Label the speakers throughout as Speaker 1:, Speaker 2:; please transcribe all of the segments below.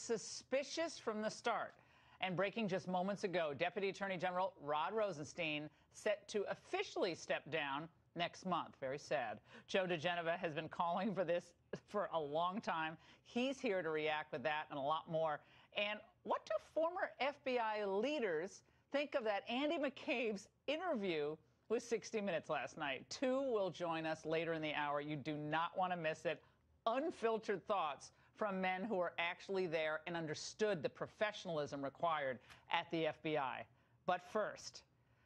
Speaker 1: suspicious from the start. And breaking just moments ago, Deputy Attorney General Rod Rosenstein set to officially step down next month. Very sad. Joe diGenova has been calling for this for a long time. He's here to react with that and a lot more. And what do former FBI leaders think of that Andy McCabe's interview with 60 Minutes last night? Two will join us later in the hour. You do not want to miss it. Unfiltered thoughts from men who were actually there and understood the professionalism required at the FBI. But first,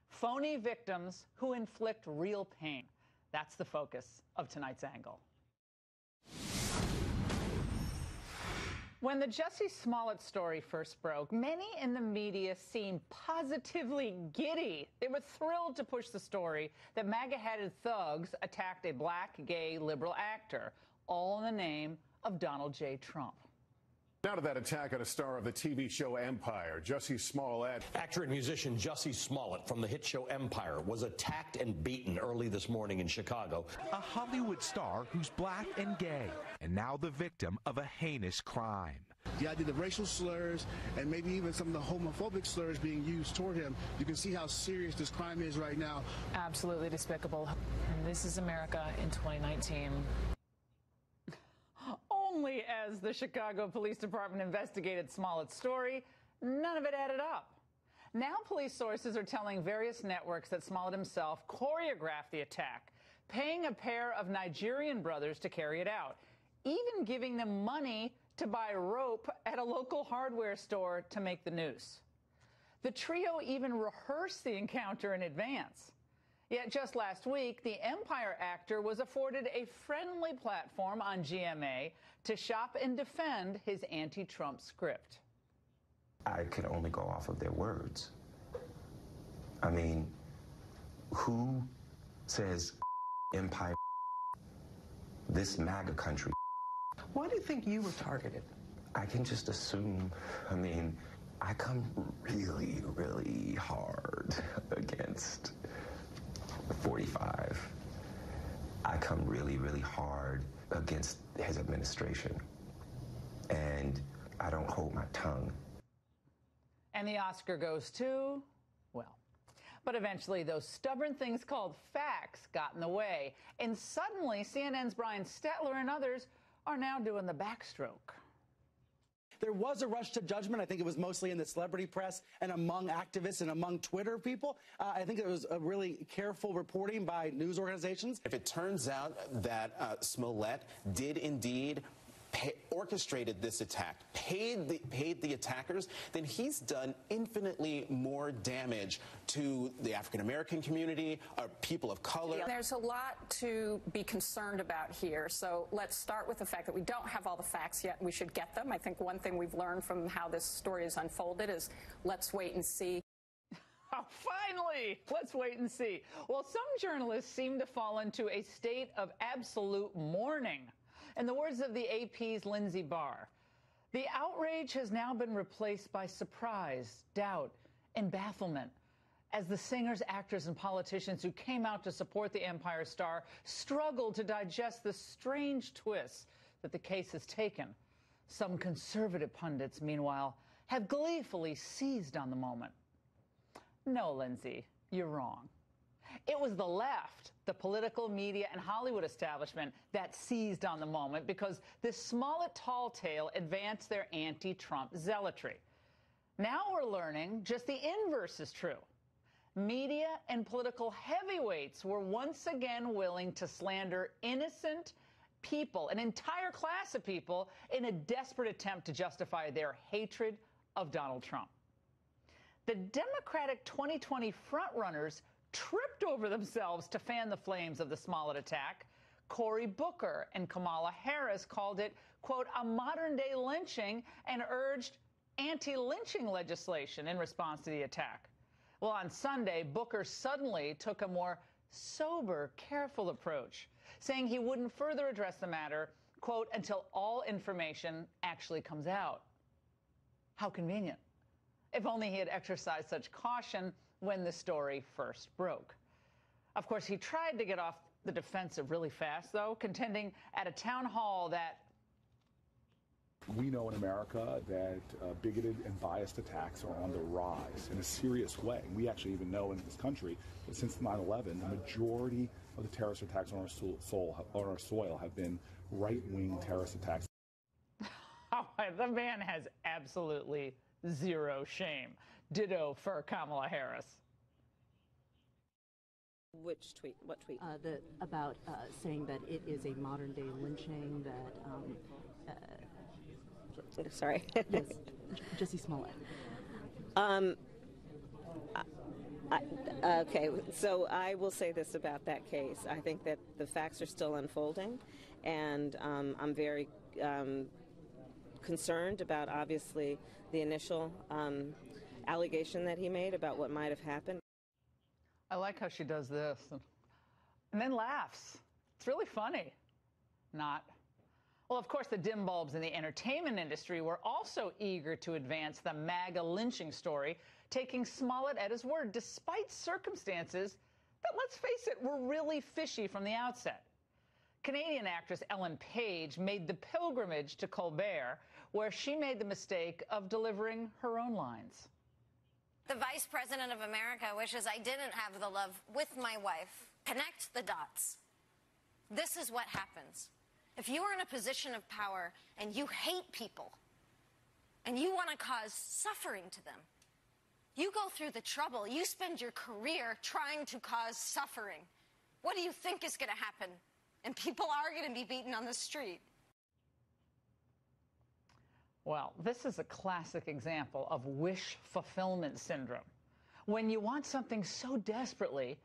Speaker 1: phony victims who inflict real pain. That's the focus of tonight's angle. When the Jussie Smollett story first broke, many in the media seemed positively giddy. They were thrilled to push the story that MAGA-headed thugs attacked a black, gay, liberal actor, all in the name of Donald J. Trump.
Speaker 2: Now to that attack on a star of the TV show Empire, Jussie Smollett.
Speaker 3: Actor and musician Jussie Smollett from the hit show Empire was attacked and beaten early this morning in Chicago.
Speaker 4: A Hollywood star who's black and gay, and now the victim of a heinous crime.
Speaker 5: The idea of racial slurs and maybe even some of the homophobic slurs being used toward him, you can see how serious this crime is right now.
Speaker 6: Absolutely despicable. And this is America in 2019.
Speaker 1: Only as the Chicago Police Department investigated Smollett's story, none of it added up. Now police sources are telling various networks that Smollett himself choreographed the attack, paying a pair of Nigerian brothers to carry it out, even giving them money to buy rope at a local hardware store to make the noose. The trio even rehearsed the encounter in advance. Yet just last week, the Empire actor was afforded a friendly platform on GMA to shop and defend his anti-Trump script.
Speaker 7: I can only go off of their words. I mean, who says Empire, this MAGA country?
Speaker 8: Why do you think you were targeted?
Speaker 7: I can just assume, I mean, I come really, really hard against 45. I come really, really hard against his administration. And I don't hold my tongue.
Speaker 1: And the Oscar goes to, well, but eventually those stubborn things called facts got in the way. And suddenly CNN's Brian Stetler and others are now doing the backstroke.
Speaker 9: There was a rush to judgment. I think it was mostly in the celebrity press and among activists and among Twitter people. I think it was a really careful reporting by news organizations.
Speaker 10: If it turns out that Smollett did indeed orchestrated this attack, paid the attackers, then he's done infinitely more damage to the African-American community, people of color.
Speaker 11: There's a lot to be concerned about here. So let's start with the fact that we don't have all the facts yet. We should get them. I think one thing we've learned from how this story is unfolded is let's wait and see.
Speaker 1: Oh, finally, let's wait and see. Well, some journalists seem to fall into a state of absolute mourning. In the words of the AP's Lindsay Barr, the outrage has now been replaced by surprise, doubt, and bafflement as the singers, actors, and politicians who came out to support the Empire star struggle to digest the strange twists that the case has taken. Some conservative pundits, meanwhile, have gleefully seized on the moment. No, Lindsay, you're wrong. It was the left, the political media and Hollywood establishment that seized on the moment because the Smollett tall tale advanced their anti-Trump zealotry. Now we're learning just the inverse is true. Media and political heavyweights were once again willing to slander innocent people, an entire class of people, in a desperate attempt to justify their hatred of Donald Trump. The Democratic 2020 frontrunners tripped over themselves to fan the flames of the Smollett attack. Cory Booker and Kamala Harris called it, quote, a modern-day lynching and urged anti-lynching legislation in response to the attack. Well, on Sunday, Booker suddenly took a more sober, careful approach, saying he wouldn't further address the matter, quote, until all information actually comes out. How convenient. If only he had exercised such caution when the story first broke. Of course, he tried to get off the defensive really fast, though, contending at a town hall that
Speaker 12: We know in America that bigoted and biased attacks are on the rise in a serious way. We actually even know in this country that since 9/11, the majority of the terrorist attacks on our soil have been right-wing terrorist attacks.
Speaker 1: Oh, the man has absolutely zero shame. Ditto for Kamala Harris.
Speaker 13: Which tweet? What tweet?
Speaker 14: About saying that it is a modern-day lynching, that...
Speaker 13: Sorry.
Speaker 14: Yes, Jussie Smollett.
Speaker 13: Okay, so I will say this about that case. I think that the facts are still unfolding, and I'm very concerned about, obviously, the initial allegation that he made about what might have happened.
Speaker 1: I like how she does this and then laughs. It's really funny. Not. Well, of course, the dim bulbs in the entertainment industry were also eager to advance the MAGA lynching story, taking Smollett at his word, despite circumstances that, let's face it, were really fishy from the outset. Canadian actress Ellen Page made the pilgrimage to Colbert, where she made the mistake of delivering her own lines.
Speaker 15: The Vice President of America wishes I didn't have the love with my wife. Connect the dots. This is what happens. If you are in a position of power and you hate people and you want to cause suffering to them, you go through the trouble. You spend your career trying to cause suffering. What do you think is going to happen? And people are going to be beaten on the street.
Speaker 1: Well, this is a classic example of wish fulfillment syndrome. When you want something so desperately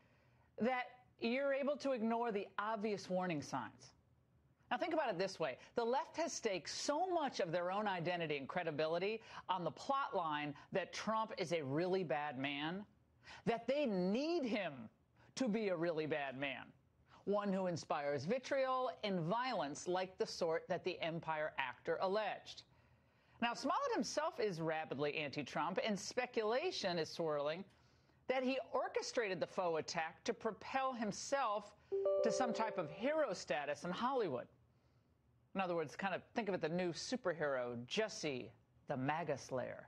Speaker 1: that you're able to ignore the obvious warning signs. Now, think about it this way. The left has staked so much of their own identity and credibility on the plot line that Trump is a really bad man, that they need him to be a really bad man, one who inspires vitriol and violence like the sort that the Empire actor alleged. Now, Smollett himself is rabidly anti-Trump, and speculation is swirling that he orchestrated the faux attack to propel himself to some type of hero status in Hollywood. In other words, kind of think of it the new superhero, Jussie, the MAGA Slayer.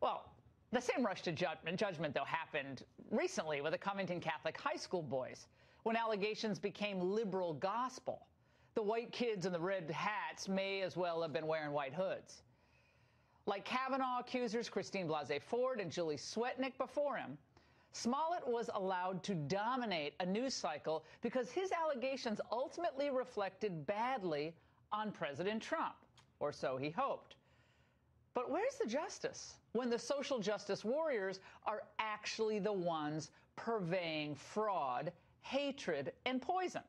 Speaker 1: Well, the same rush to judgment, though, happened recently with the Covington Catholic high school boys, when allegations became liberal gospel. The white kids in the red hats may as well have been wearing white hoods. Like Kavanaugh accusers Christine Blasey Ford and Julie Swetnick before him, Smollett was allowed to dominate a news cycle because his allegations ultimately reflected badly on President Trump, or so he hoped. But where's the justice when the social justice warriors are actually the ones purveying fraud, hatred, and poison?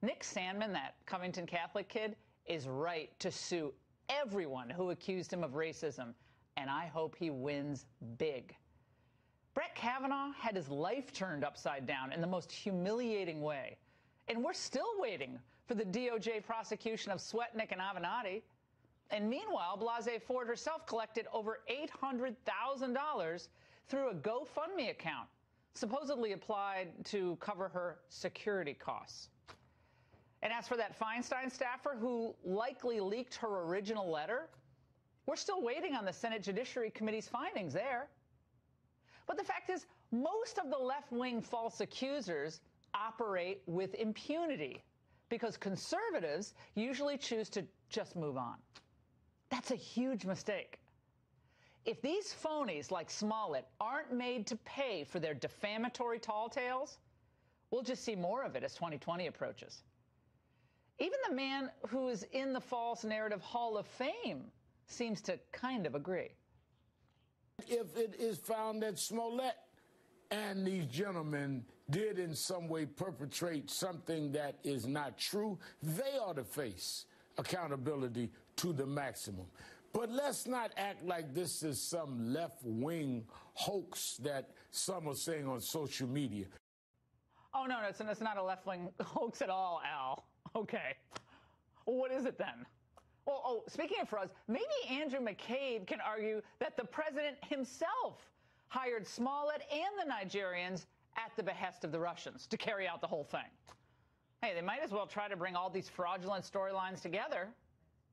Speaker 1: Nick Sandmann, that Covington Catholic kid, is right to sue everyone who accused him of racism, and I hope he wins big. Brett Kavanaugh had his life turned upside down in the most humiliating way, and we're still waiting for the DOJ prosecution of Swetnick and Avenatti. And meanwhile, Blasey Ford herself collected over $800,000 through a GoFundMe account, supposedly applied to cover her security costs. And as for that Feinstein staffer who likely leaked her original letter, we're still waiting on the Senate Judiciary Committee's findings there. But the fact is, most of the left-wing false accusers operate with impunity because conservatives usually choose to just move on. That's a huge mistake. If these phonies like Smollett aren't made to pay for their defamatory tall tales, we'll just see more of it as 2020 approaches. Even the man who is in the false narrative Hall of Fame seems to kind of agree.
Speaker 16: If it is found that Smollett and these gentlemen did in some way perpetrate something that is not true, they ought to face accountability to the maximum. But let's not act like this is some left-wing hoax that some are saying on social media.
Speaker 1: Oh, no, it's not a left-wing hoax at all, Al. Okay. Well, what is it then? Well, speaking of frauds, maybe Andrew McCabe can argue that the president himself hired Smollett and the Nigerians at the behest of the Russians to carry out the whole thing. Hey, they might as well try to bring all these fraudulent storylines together.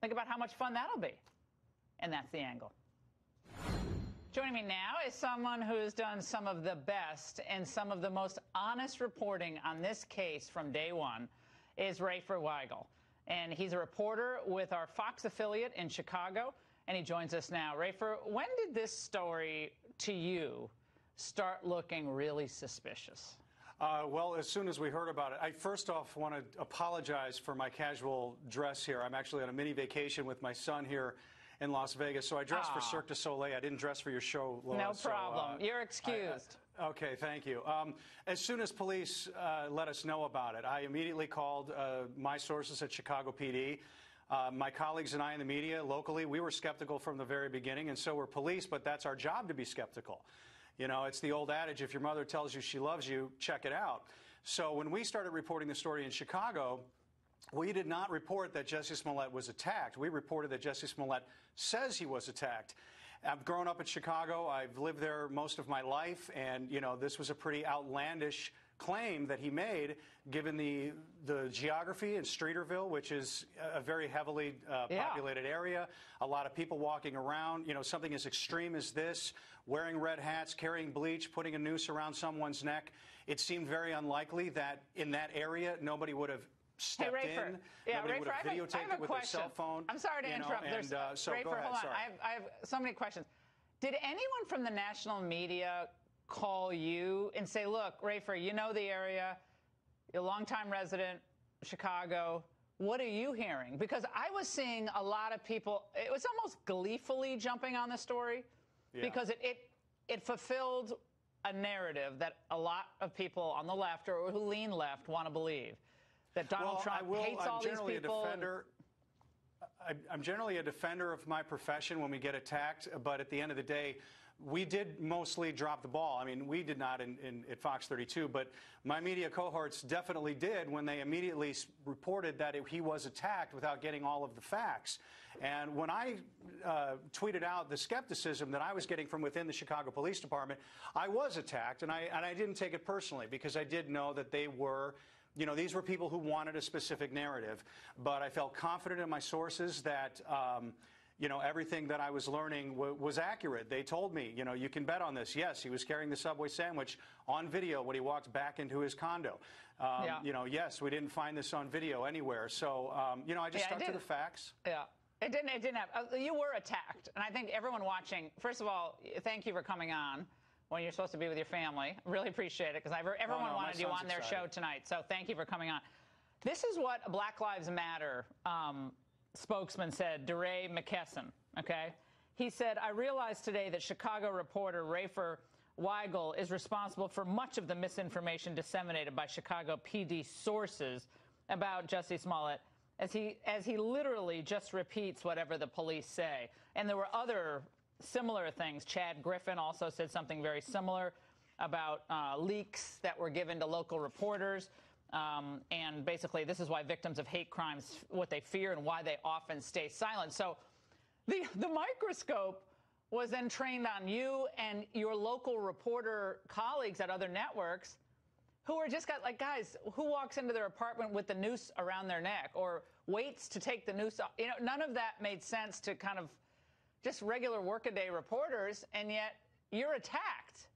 Speaker 1: Think about how much fun that'll be. And that's the angle. Joining me now is someone who's done some of the best and some of the most honest reporting on this case from day one, is Rafer Weigel. And he's a reporter with our Fox affiliate in Chicago, and he joins us now. Rafer, when did this story, to you, start looking really suspicious?
Speaker 17: Well, as soon as we heard about it, I first off want to apologize for my casual dress here. I'm actually on a mini vacation with my son here in Las Vegas, so I dressed for Cirque du Soleil. I didn't dress for your show, Laura.
Speaker 1: No problem. You're excused.
Speaker 17: Okay, thank you. As soon as police let us know about it, I immediately called my sources at Chicago PD. My colleagues and I in the media locally, we were skeptical from the very beginning, and so were police, but that's our job to be skeptical. You know, it's the old adage, if your mother tells you she loves you, check it out. So when we started reporting the story in Chicago, we did not report that Jussie Smollett was attacked. We reported that Jussie Smollett says he was attacked. I've grown up in Chicago. I've lived there most of my life, and, you know, this was a pretty outlandish claim that he made, given the geography in Streeterville, which is a very heavily populated area, a lot of people walking around, you know, something as extreme as this, wearing red hats, carrying bleach, putting a noose around someone's neck. It seemed very unlikely that in that area nobody would have stepped in. Nobody would have videotaped it with their cell phone.
Speaker 1: I'm sorry to interrupt.
Speaker 17: So
Speaker 1: Rafer,
Speaker 17: go ahead,
Speaker 1: hold on.
Speaker 17: sorry.
Speaker 1: I have so many questions. Did anyone from the national media call you and say, look, Rafer, you know the area, you're a longtime resident, Chicago, what are you hearing? Because I was seeing a lot of people, it was almost gleefully jumping on the story because it fulfilled a narrative that a lot of people on the left or who lean left want to believe, that Donald Trump hates all these people.
Speaker 17: I'm generally a defender of my profession when we get attacked, but at the end of the day, we did mostly drop the ball. I mean, we did not at Fox 32, but my media cohorts definitely did when they immediately reported that he was attacked without getting all of the facts. And when I tweeted out the skepticism that I was getting from within the Chicago Police Department, I was attacked, and I didn't take it personally because I did know that they were, you know, these were people who wanted a specific narrative. But I felt confident in my sources that you know, everything that I was learning was accurate. They told me, you know, you can bet on this. Yes, he was carrying the Subway sandwich on video when he walked back into his condo. You know, yes, we didn't find this on video anywhere. So, you know, I just stuck to the facts.
Speaker 1: Yeah. It didn't happen. You were attacked. And I think everyone watching, first of all, thank you for coming on when you're supposed to be with your family. Really appreciate it because everyone wanted you on their show tonight. So thank you for coming on. This is what Black Lives Matter spokesman said, DeRay McKesson, okay? He said, I realized today that Chicago reporter Rafer Weigel is responsible for much of the misinformation disseminated by Chicago PD sources about Jussie Smollett, as he literally just repeats whatever the police say. And there were other similar things. Chad Griffin also said something very similar about leaks that were given to local reporters. And basically, this is why victims of hate crimes, what they fear and why they often stay silent. So the microscope was then trained on you and your local reporter colleagues at other networks who are just got like, guys, who walks into their apartment with the noose around their neck or waits to take the noose off? You know, none of that made sense to kind of just regular workaday reporters, and yet you're attacked.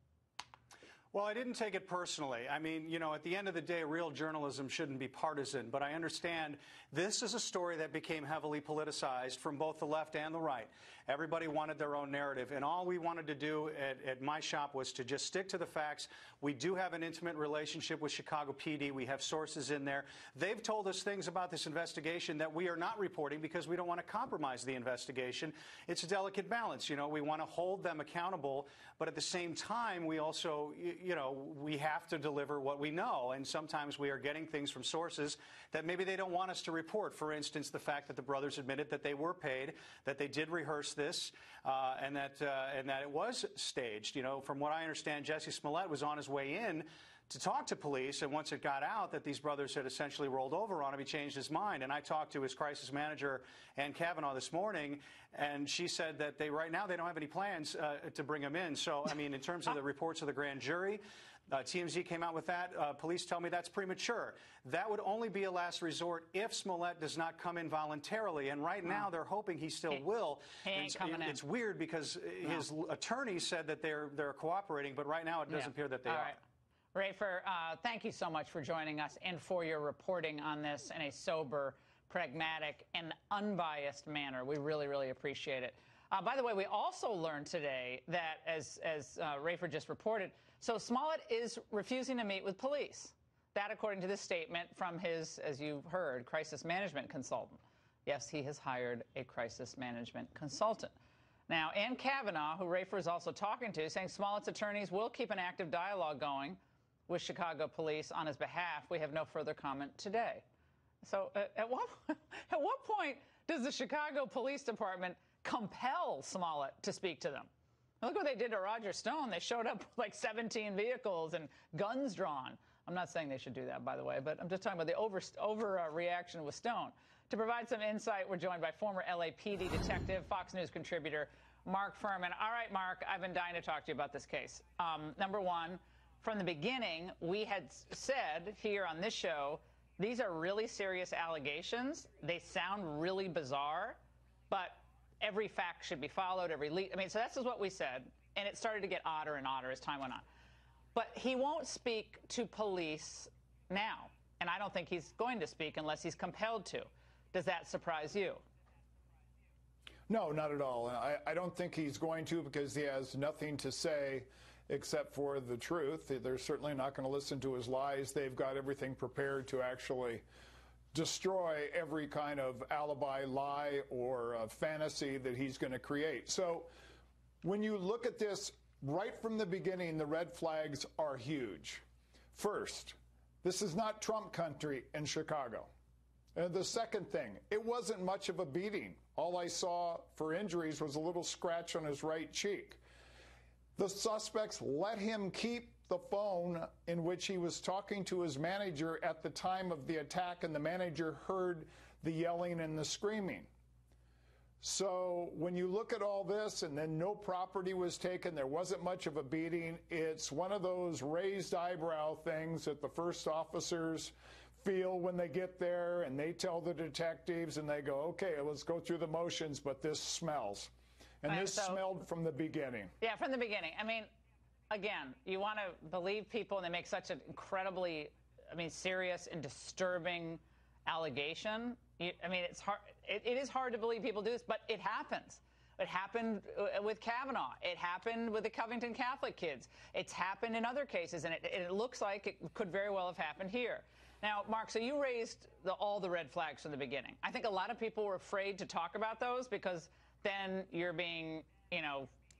Speaker 17: Well, I didn't take it personally. I mean, you know, at the end of the day, real journalism shouldn't be partisan. But I understand this is a story that became heavily politicized from both the left and the right. Everybody wanted their own narrative. And all we wanted to do at my shop was to just stick to the facts. We do have an intimate relationship with Chicago PD. We have sources in there. They've told us things about this investigation that we are not reporting because we don't want to compromise the investigation. It's a delicate balance. You know, we want to hold them accountable. But at the same time, we also, you know, we have to deliver what we know. And sometimes we are getting things from sources that maybe they don't want us to report. For instance, the fact that the brothers admitted that they were paid, that they did rehearse this, and that it was staged. You know, from what I understand, Jussie Smollett was on his way in to talk to police, and once it got out that these brothers had essentially rolled over on him, he changed his mind. And I talked to his crisis manager, Ann Kavanaugh, this morning, and she said that right now they don't have any plans to bring him in. So, I mean, in terms of the reports of the grand jury, TMZ came out with that. Police tell me that's premature. That would only be a last resort if Smollett does not come in voluntarily. And right now, they're hoping he still will.
Speaker 1: He ain't coming in.
Speaker 17: It's weird because his attorney said that they're cooperating, but right now it doesn't appear that they are.
Speaker 1: Right. Rafer, thank you so much for joining us and for your reporting on this in a sober, pragmatic, and unbiased manner. We really, really appreciate it. By the way, we also learned today that, as Rafer just reported, so Smollett is refusing to meet with police. That, according to this statement from his, as you've heard, crisis management consultant. Yes, he has hired a crisis management consultant. Now, Ann Kavanaugh, who Rafer is also talking to, saying Smollett's attorneys will keep an active dialogue going with Chicago police on his behalf. We have no further comment today. So at what point does the Chicago Police Department compel Smollett to speak to them? Look what they did to Roger Stone. They showed up with like 17 vehicles and guns drawn. I'm not saying they should do that, by the way, but I'm just talking about the overreaction with Stone. To provide some insight, we're joined by former LAPD detective, Fox News contributor, Mark Furman. All right, Mark, I've been dying to talk to you about this case. Number one, from the beginning, we had said here on this show, these are really serious allegations. They sound really bizarre, but every fact should be followed, every lead. I mean, so that's what we said, and it started to get odder and odder as time went on. But he won't speak to police now, and I don't think he's going to speak unless he's compelled to. Does that surprise you?
Speaker 18: No, not at all. I don't think he's going to, because he has nothing to say except for the truth. They're certainly not going to listen to his lies. They've got everything prepared to actually destroy every kind of alibi, lie, or fantasy that he's going to create. So when you look at this right from the beginning, the red flags are huge. First, this is not Trump country in Chicago. And the second thing, it wasn't much of a beating. All I saw for injuries was a little scratch on his right cheek. The suspects let him keep the phone in which he was talking to his manager at the time of the attack, and the manager heard the yelling and the screaming. So when you look at all this, and then no property was taken, there wasn't much of a beating, it's one of those raised eyebrow things that the first officers feel when they get there, and they tell the detectives, and they go, okay, let's go through the motions, but this smells. And this smelled from the beginning.
Speaker 1: Yeah, from the beginning. I mean, again, you want to believe people, and they make such an incredibly, serious and disturbing allegation. I mean, it's hard. It is hard to believe people do this, but it happens. It happened with Kavanaugh. It happened with the Covington Catholic kids. It's happened in other cases, and it looks like it could very well have happened here. Now, Mark, so you raised all the red flags from the beginning. I think a lot of people were afraid to talk about those because then you're being,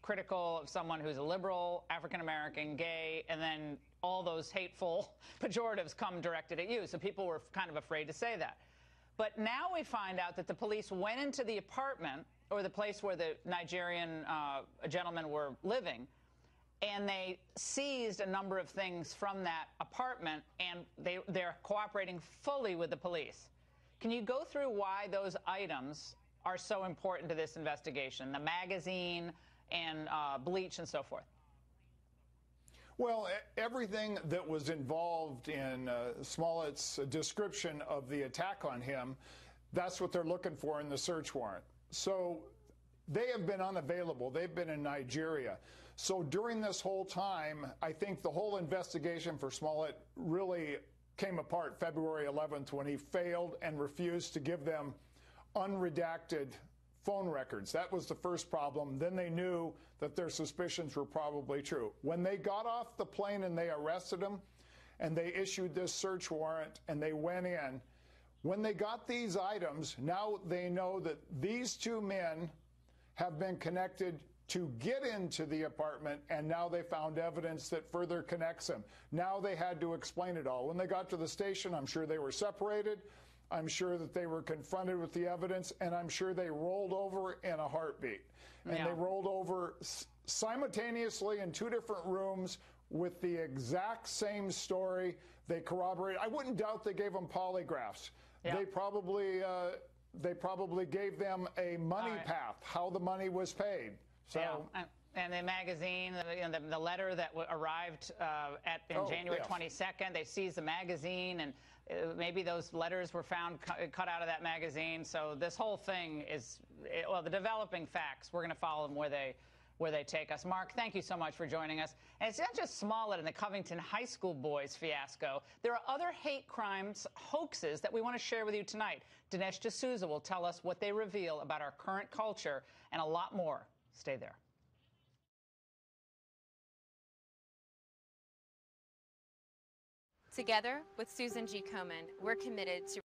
Speaker 1: critical of someone who's a liberal, African-American, gay, and then all those hateful pejoratives come directed at you. So people were kind of afraid to say that. But now we find out that the police went into the apartment, or the place where the Nigerian gentlemen were living, and they seized a number of things from that apartment, and they're cooperating fully with the police. Can you go through why those items are so important to this investigation? The magazine and bleach and so forth.
Speaker 18: Well, everything that was involved in Smollett's description of the attack on him, that's what they're looking for in the search warrant. So they have been unavailable. They've been in Nigeria. So during this whole time, I think the whole investigation for Smollett really came apart February 11th when he failed and refused to give them unredacted phone records. That was the first problem. Then they knew that their suspicions were probably true. When they got off the plane and they arrested him and they issued this search warrant and they went in, when they got these items, now they know that these two men have been connected to get into the apartment, and now they found evidence that further connects them. Now they had to explain it all. When they got to the station, I'm sure they were separated. I'm sure that they were confronted with the evidence, and I'm sure they rolled over in a heartbeat. And they rolled over simultaneously in two different rooms with the exact same story. They corroborated. I wouldn't doubt they gave them polygraphs. They probably gave them a money path, how the money was paid. So
Speaker 1: And the magazine, the letter that arrived in January 22nd, they seized the magazine, and maybe those letters were found cut out of that magazine. So this whole thing is, well, the developing facts. We're going to follow them where they take us. Mark, thank you so much for joining us. And it's not just Smollett and the Covington High School boys fiasco. There are other hate crimes hoaxes that we want to share with you tonight. Dinesh D'Souza will tell us what they reveal about our current culture and a lot more. Stay there.
Speaker 19: Together with Susan G. Komen, we're committed to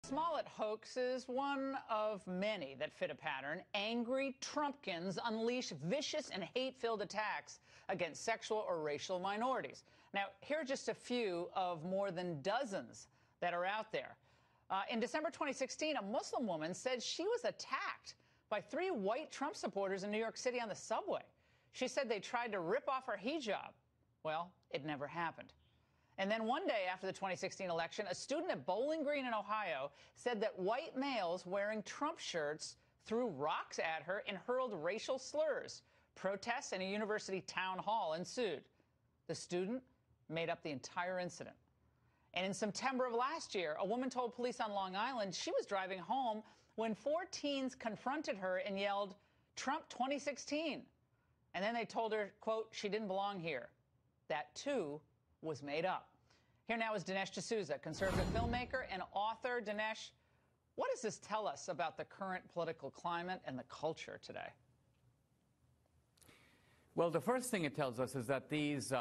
Speaker 1: Smollett hoax is one of many that fit a pattern. Angry Trumpkins unleash vicious and hate-filled attacks against sexual or racial minorities. Now, here are just a few of more than dozens that are out there. In December 2016, a Muslim woman said she was attacked by 3 white Trump supporters in New York City on the subway. She said they tried to rip off her hijab. Well, it never happened. And then one day after the 2016 election, a student at Bowling Green in Ohio said that white males wearing Trump shirts threw rocks at her and hurled racial slurs. Protests in a university town hall ensued. The student made up the entire incident. And in September of last year, a woman told police on Long Island she was driving home when 4 teens confronted her and yelled, "Trump 2016." And then they told her, quote, she didn't belong here. That, too, was made up. Here now is Dinesh D'Souza, conservative filmmaker and author. Dinesh, what does this tell us about the current political climate and the culture today?
Speaker 20: Well, the first thing it tells us is that these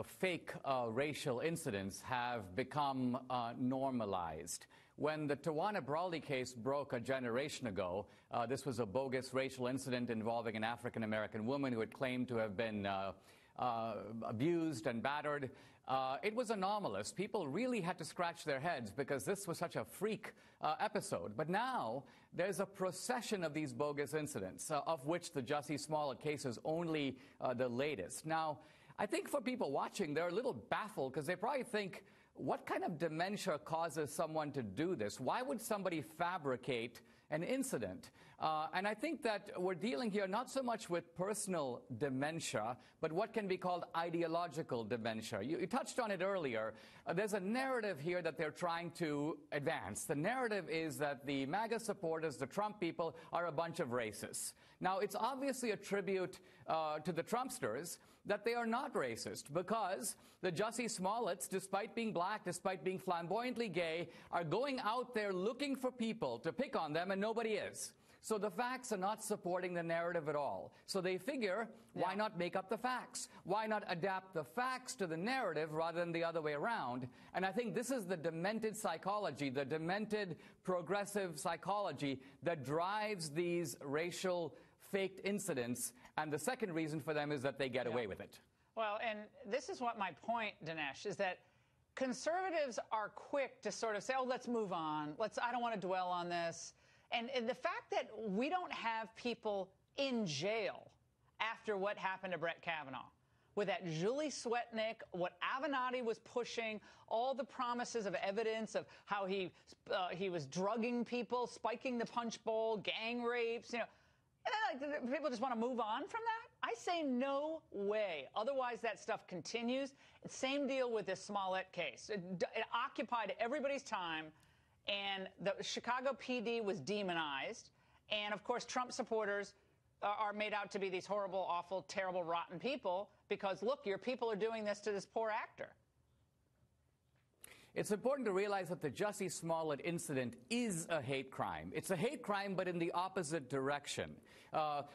Speaker 20: fake racial incidents have become normalized. When the Tawana Brawley case broke a generation ago, this was a bogus racial incident involving an African-American woman who had claimed to have been abused and battered. It was anomalous. People really had to scratch their heads because this was such a freak episode. But now there's a procession of these bogus incidents, of which the Jussie Smollett case is only the latest. Now, I think for people watching, they're a little baffled because they probably think, what kind of dementia causes someone to do this? Why would somebody fabricate an incident? And I think that we're dealing here not so much with personal dementia, but what can be called ideological dementia. You touched on it earlier. There's a narrative here that they're trying to advance. The narrative is that the MAGA supporters, the Trump people, are a bunch of racists. Now, it's obviously a tribute to the Trumpsters that they are not racist, because the Jussie Smollets, despite being black, despite being flamboyantly gay, are going out there looking for people to pick on them, and nobody is. So the facts are not supporting the narrative at all. So they figure, why not make up the facts? Why not adapt the facts to the narrative rather than the other way around? And I think this is the demented psychology, the demented progressive psychology that drives these racial faked incidents. And the second reason for them is that they get away with it.
Speaker 1: Well, and this is what my point, Dinesh, is that conservatives are quick to sort of say, oh, let's move on. I don't want to dwell on this. And the fact that we don't have people in jail after what happened to Brett Kavanaugh, with that Julie Swetnick, what Avenatti was pushing, all the promises of evidence of how he was drugging people, spiking the punch bowl, gang rapes, you know. And then, people just want to move on from that? I say no way. Otherwise, that stuff continues. Same deal with this Smollett case. It occupied everybody's time, and the Chicago PD was demonized. And, of course, Trump supporters are made out to be these horrible, awful, terrible, rotten people because, look, your people are doing this to this poor actor.
Speaker 20: It's important to realize that the Jussie Smollett incident is a hate crime. It's a hate crime, but in the opposite direction.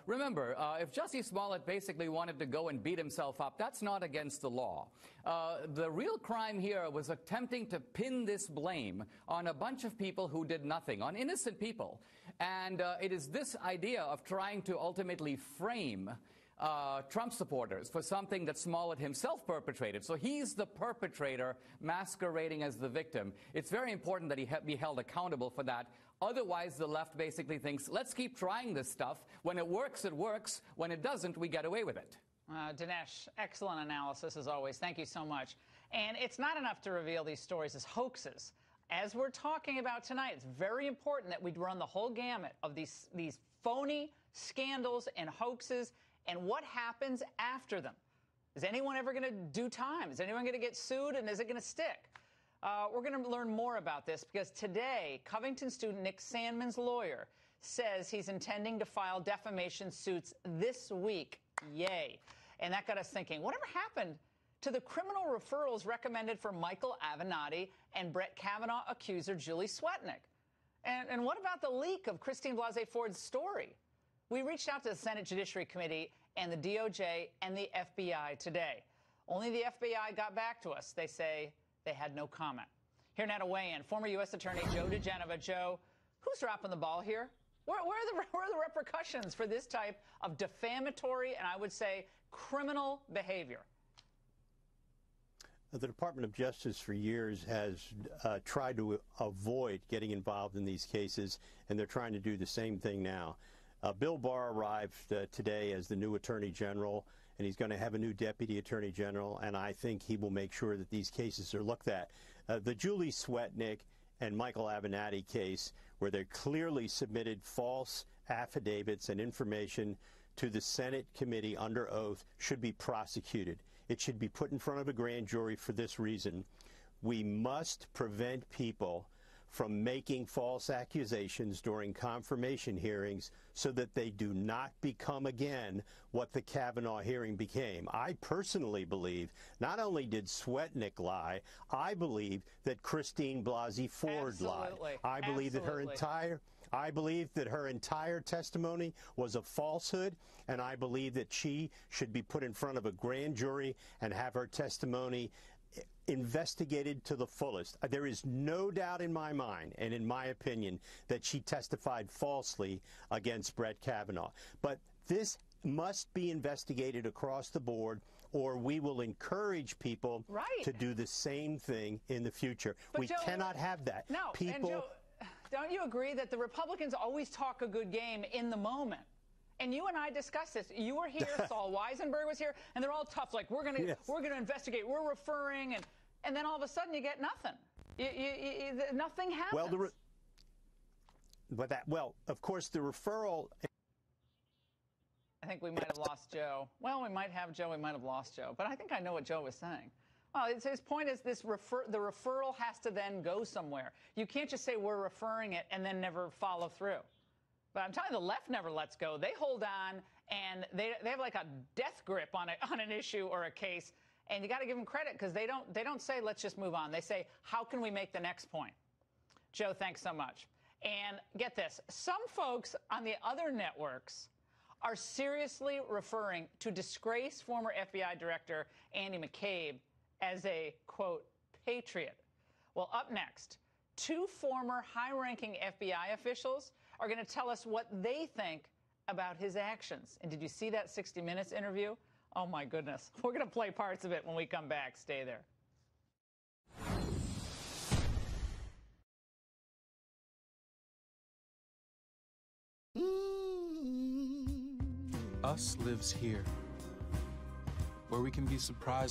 Speaker 20: Remember, if Jussie Smollett basically wanted to go and beat himself up, that's not against the law. The real crime here was attempting to pin this blame on a bunch of people who did nothing, on innocent people. And it is this idea of trying to ultimately frame Trump supporters for something that Smollett himself perpetrated. So he's the perpetrator masquerading as the victim. It's very important that he be held accountable for that. Otherwise, the left basically thinks, let's keep trying this stuff. When it works, it works. When it doesn't, we get away with it.
Speaker 1: Dinesh, excellent analysis as always. Thank you so much. And it's not enough to reveal these stories as hoaxes. As we're talking about tonight, it's very important that we run the whole gamut of these phony scandals and hoaxes and what happens after them. Is anyone ever going to do time? Is anyone going to get sued, and is it going to stick? We're going to learn more about this because today, Covington student Nick Sandman's lawyer says he's intending to file defamation suits this week. Yay. And that got us thinking, whatever happened to the criminal referrals recommended for Michael Avenatti and Brett Kavanaugh accuser Julie Swetnick? And what about the leak of Christine Blasey Ford's story? We reached out to the Senate Judiciary Committee and the DOJ and the FBI today. Only the FBI got back to us. They say they had no comment. Here now to weigh in, former U.S. Attorney Joe diGenova. Joe, who's dropping the ball here? Where are the repercussions for this type of defamatory and I would say criminal behavior?
Speaker 21: The Department of Justice for years has tried to avoid getting involved in these cases, and they're trying to do the same thing now. Bill Barr arrived today as the new Attorney General, and he's going to have a new Deputy Attorney General, and I think he will make sure that these cases are looked at. The Julie Swetnick and Michael Avenatti case, where they clearly submitted false affidavits and information to the Senate committee under oath, should be prosecuted. It should be put in front of a grand jury for this reason. We must prevent people from making false accusations during confirmation hearings so that they do not become again what the Kavanaugh hearing became. I personally believe not only did Swetnick lie, I believe that Christine Blasey Ford lied. I believe that her entire testimony was a falsehood, and I believe that she should be put in front of a grand jury and have her testimony investigated to the fullest. There is no doubt in my mind and in my opinion that she testified falsely against Brett Kavanaugh. But this must be investigated across the board, or we will encourage people to do the same thing in the future.
Speaker 1: But
Speaker 21: we
Speaker 1: Joe,
Speaker 21: cannot have that.
Speaker 1: No, and Joe, don't you agree that the Republicans always talk a good game in the moment? And you and I discussed this. You were here, Saul Weisenberg was here, and they're all tough. Like, we're gonna investigate, we're referring, and then all of a sudden you get nothing. Nothing happens.
Speaker 21: Well, of course, the referral.
Speaker 1: I think we might have lost Joe. Well, we might have Joe. We might have lost Joe. But I think I know what Joe was saying. Well, his point is the referral has to then go somewhere. You can't just say we're referring it and then never follow through. But I'm telling you, the left never lets go. They hold on, and they have like a death grip on an issue or a case. And you got to give them credit, because they don't say let's just move on. They say, how can we make the next point? Joe, thanks so much. And get this, some folks on the other networks are seriously referring to disgraced former FBI Director Andy McCabe as a, quote, patriot. Well, up next, two former high-ranking FBI officials are going to tell us what they think about his actions. And did you see that 60 Minutes interview? Oh, my goodness. We're going to play parts of it when we come back. Stay there.
Speaker 2: Us lives here, where we can be surprised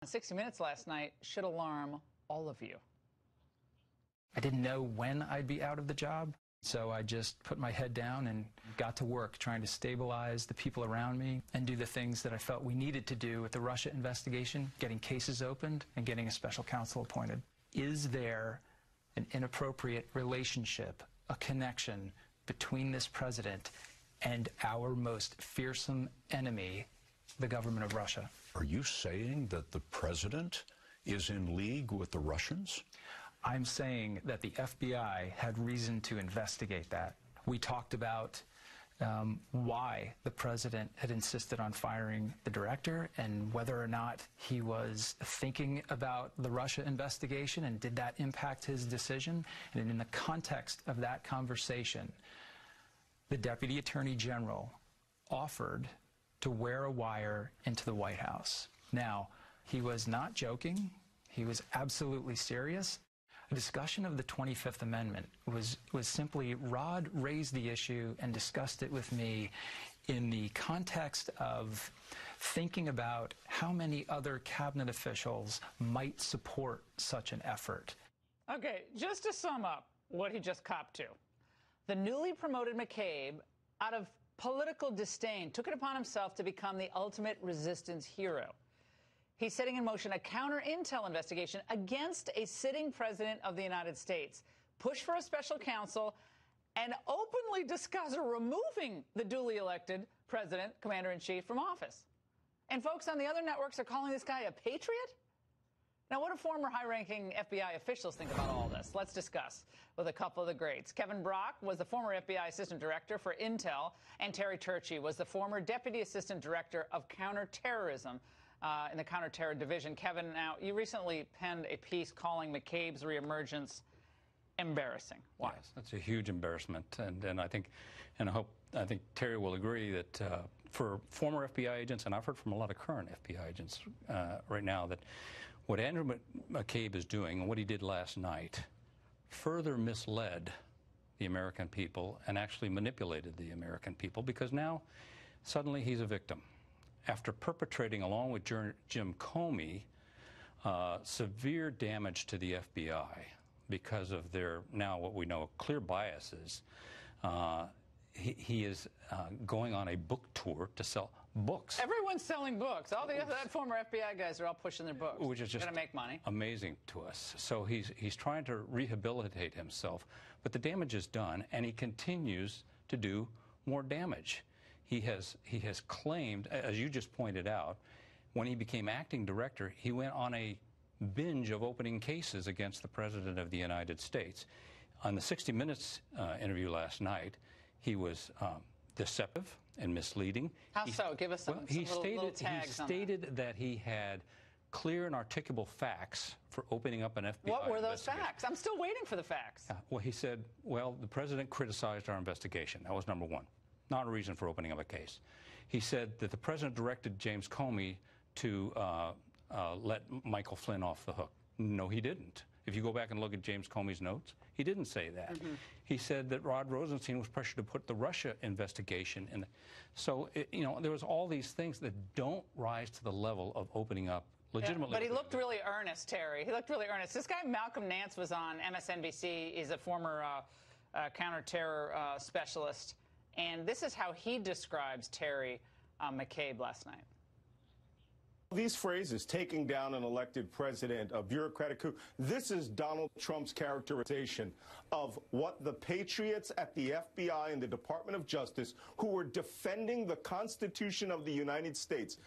Speaker 1: 60 Minutes last night should alarm all of you.
Speaker 3: I didn't know when I'd be out of the job, so I just put my head down and got to work trying to stabilize the people around me and do the things that I felt we needed to do with the Russia investigation, getting cases opened and getting a special counsel appointed. Is there an inappropriate relationship, a connection between this president and our most fearsome enemy, the government of Russia?
Speaker 22: Are you saying that the president is in league with the Russians?
Speaker 3: I'm saying that the FBI had reason to investigate that. We talked about why the president had insisted on firing the director and whether or not he was thinking about the Russia investigation and did that impact his decision. And in the context of that conversation, the Deputy Attorney General offered to wear a wire into the White House. Now, he was not joking. He was absolutely serious. A discussion of the 25th Amendment was simply Rod raised the issue and discussed it with me in the context of thinking about how many other cabinet officials might support such an effort.
Speaker 1: Okay, just to sum up what he just copped to. The newly promoted McCabe, out of political disdain, took it upon himself to become the ultimate resistance hero. He's setting in motion a counter-intel investigation against a sitting president of the United States, push for a special counsel, and openly discuss removing the duly elected president, commander-in-chief, from office. And folks on the other networks are calling this guy a patriot? Now, what do former high-ranking FBI officials think about all this? Let's discuss with a couple of the greats. Kevin Brock was the former FBI Assistant Director for Intel, and Terry Turchie was the former Deputy Assistant Director of Counterterrorism in the Counterterror Division. Kevin, now, you recently penned a piece calling McCabe's reemergence embarrassing. Why?
Speaker 23: Yes, that's a huge embarrassment, and I think, and I think Terry will agree that for former FBI agents, and I've heard from a lot of current FBI agents right now, that what Andrew McCabe is doing and what he did last night further misled the American people and actually manipulated the American people, because now suddenly he's a victim. After perpetrating, along with Jim Comey, severe damage to the FBI because of their, now what we know, clear biases, he is going on a book tour to sell books.
Speaker 1: Everyone's selling books. All the former FBI guys are all pushing their books.
Speaker 23: Which is just
Speaker 1: going to make money.
Speaker 23: Amazing to us. So he's trying to rehabilitate himself, but the damage is done, and he continues to do more damage. He has claimed, as you just pointed out, when he became acting director, he went on a binge of opening cases against the President of the United States. On the 60 Minutes interview last night, he was deceptive and misleading.
Speaker 1: How so? Give us some little tags on that.
Speaker 23: He stated that he had clear and articulable facts for opening up an FBI
Speaker 1: What were those facts? I'm still waiting for the facts.
Speaker 23: Well, he said, well, the President criticized our investigation. That was number one. Not a reason for opening up a case. He said that the President directed James Comey to let Michael Flynn off the hook. No, he didn't. If you go back and look at James Comey's notes, he didn't say that. Mm-hmm. He said that Rod Rosenstein was pressured to put the Russia investigation in. So, there was all these things that don't rise to the level of opening up legitimately.
Speaker 1: Yeah, but he looked really earnest, Terry. He looked really earnest. This guy, Malcolm Nance, was on MSNBC. He's a former counterterror specialist. And this is how he describes Terry McCabe last night.
Speaker 24: These phrases, taking down an elected president, a bureaucratic coup, this is Donald Trump's characterization of what the patriots at the FBI and the Department of Justice, who were defending the Constitution of the United States,